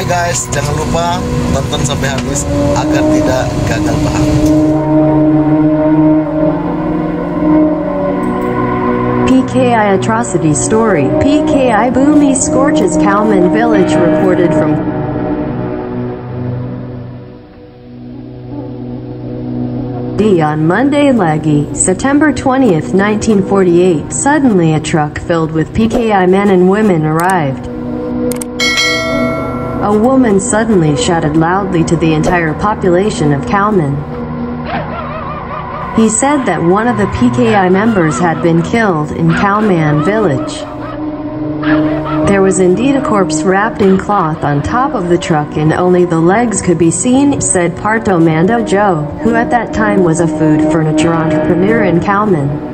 Bye guys, jangan lupa tonton sampai habis agar tidak gagal paham. PKI Atrocities story. PKI Bhumi scorches Kauman village, reported from on Monday. Lagu, September 20th, 1948. Suddenly a truck filled with PKI men and women arrived. A woman suddenly shouted loudly to the entire population of Kauman. He said that one of the PKI members had been killed in Kauman village. There was indeed a corpse wrapped in cloth on top of the truck and only the legs could be seen, said Parto Mandojo, who at that time was a food furniture entrepreneur in Kauman.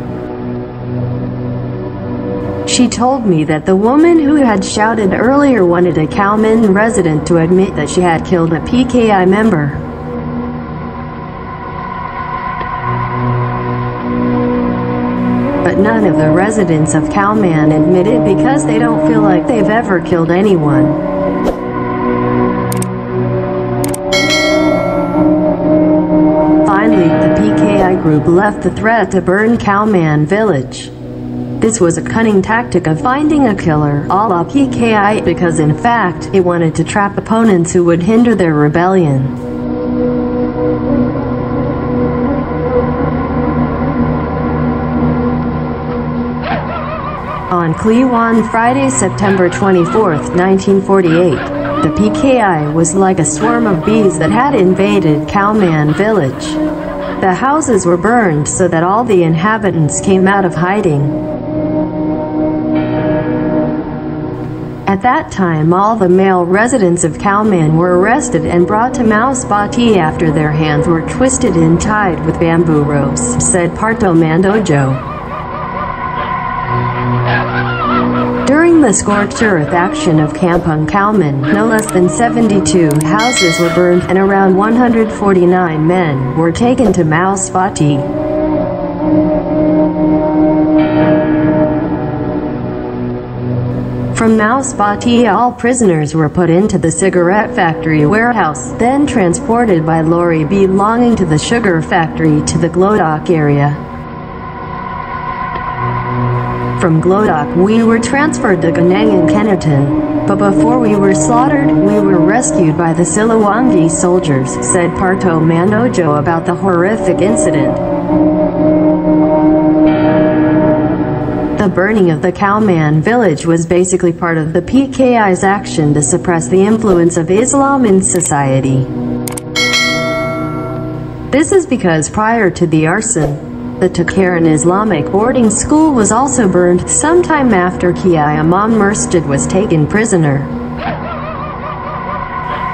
She told me that the woman who had shouted earlier wanted a Kauman resident to admit that she had killed a PKI member. But none of the residents of Kauman admitted because they don't feel like they've ever killed anyone. Finally, the PKI group left the threat to burn Kauman village. This was a cunning tactic of finding a killer, a la PKI, because in fact, it wanted to trap opponents who would hinder their rebellion. On Kliwon Friday, September 24th, 1948, the PKI was like a swarm of bees that had invaded Kauman village. The houses were burned so that all the inhabitants came out of hiding. At that time, all the male residents of Kauman were arrested and brought to Mewujudkan after their hands were twisted and tied with bamboo ropes, said Parto Mandojo. During the scorched earth action of Kampung Kauman, no less than 72 houses were burned and around 149 men were taken to Mewujudkan. From Mewujudkan, all prisoners were put into the cigarette factory warehouse, then transported by lorry belonging to the sugar factory to the Glodok area. From Glodok, we were transferred to Ganang and Kennerton, but before we were slaughtered, we were rescued by the Siliwangi soldiers, said Parto Mandojo about the horrific incident. The burning of the Kauman village was basically part of the PKI's action to suppress the influence of Islam in society. This is because prior to the arson, the Tegakkan Islamic boarding school was also burned sometime after Kiai Imam Masjid was taken prisoner.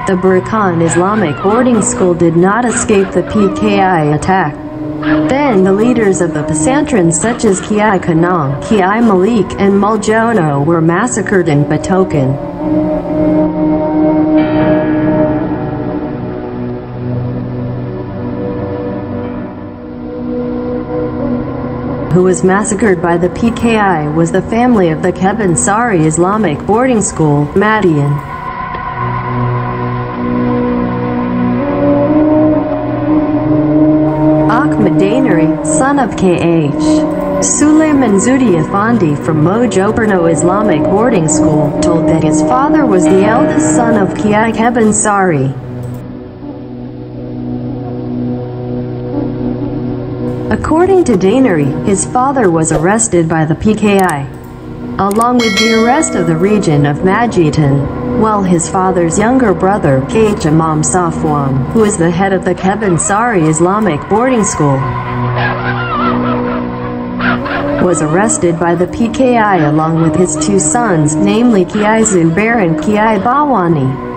The Tegakkan Islamic boarding school did not escape the PKI attack. Then the leaders of the Pesantren such as Kiai Kanang, Kiai Malik, and Muljono were massacred in Batokan. Who was massacred by the PKI was the family of the Kebenaran Islamic boarding school, Madian. Ahmad Diri, son of K.H. Sulaiman Zudi Effendi from Mewujudkan Islamic boarding school, told that his father was the eldest son of Kiai Kebenaran. According to Diri, his father was arrested by the PKI, along with the rest of the region of Majitan, while his father's younger brother, K.H. Imam Safwan, who is the head of the Kebenaran Islamic boarding school, was arrested by the PKI along with his two sons, namely Kiai Zubair and Kiai Bawani.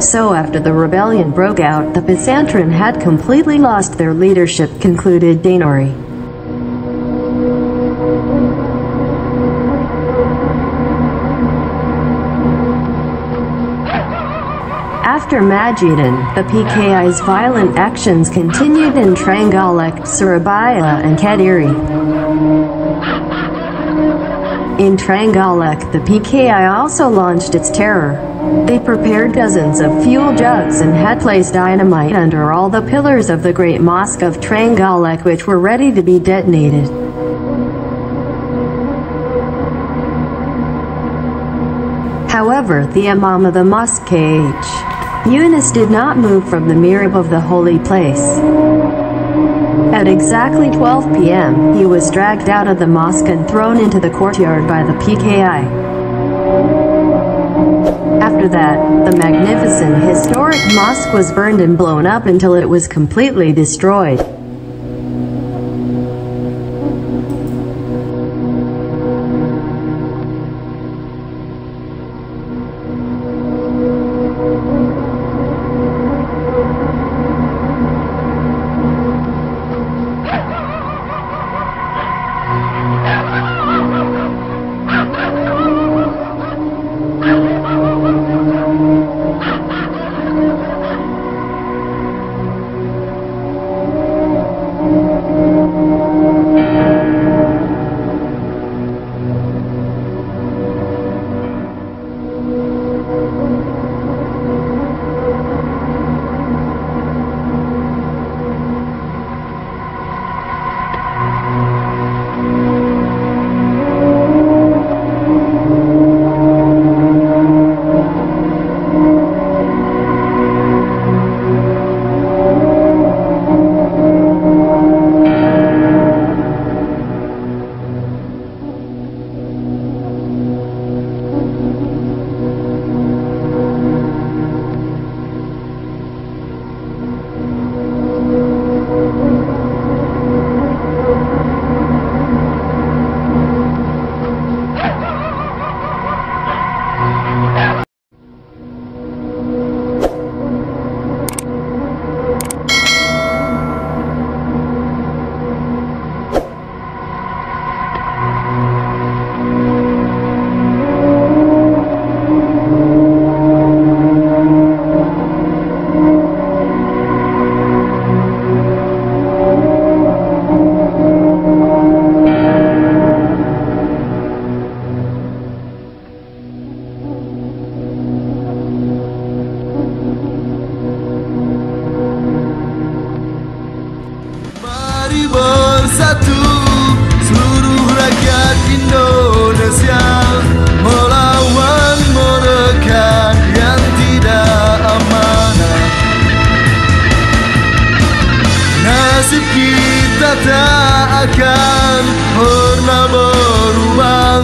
So after the rebellion broke out, the Pesantren had completely lost their leadership, concluded Diri. After Majidan, the PKI's violent actions continued in Trenggalek, Surabaya and Kediri. In Trenggalek, the PKI also launched its terror. They prepared dozens of fuel jugs and had placed dynamite under all the pillars of the Great Mosque of Trenggalek, which were ready to be detonated. However, the Imam of the mosque, Yunus, did not move from the mihrab of the holy place. At exactly 12 p.m., he was dragged out of the mosque and thrown into the courtyard by the PKI. After that, the magnificent historic mosque was burned and blown up until it was completely destroyed. bersatu seluruh rakyat Indonesia melawan mereka yang tidak amanah. Nasib kita tak akan pernah berubah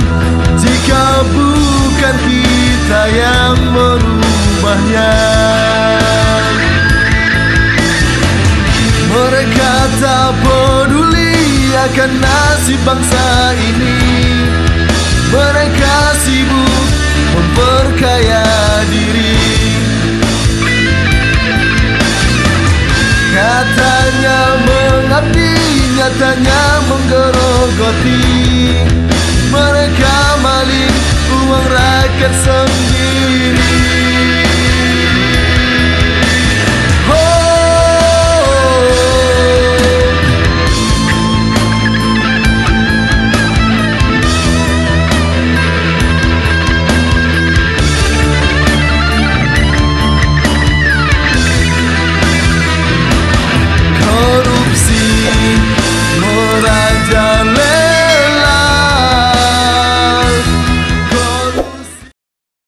jika bukan kita yang merubahnya. Mereka tak peduli akan nasib bangsa ini. Mereka sibuk memperkaya diri. Katanya mengabdi, nyatanya menggerogoti. Mereka maling uang rakyat semua.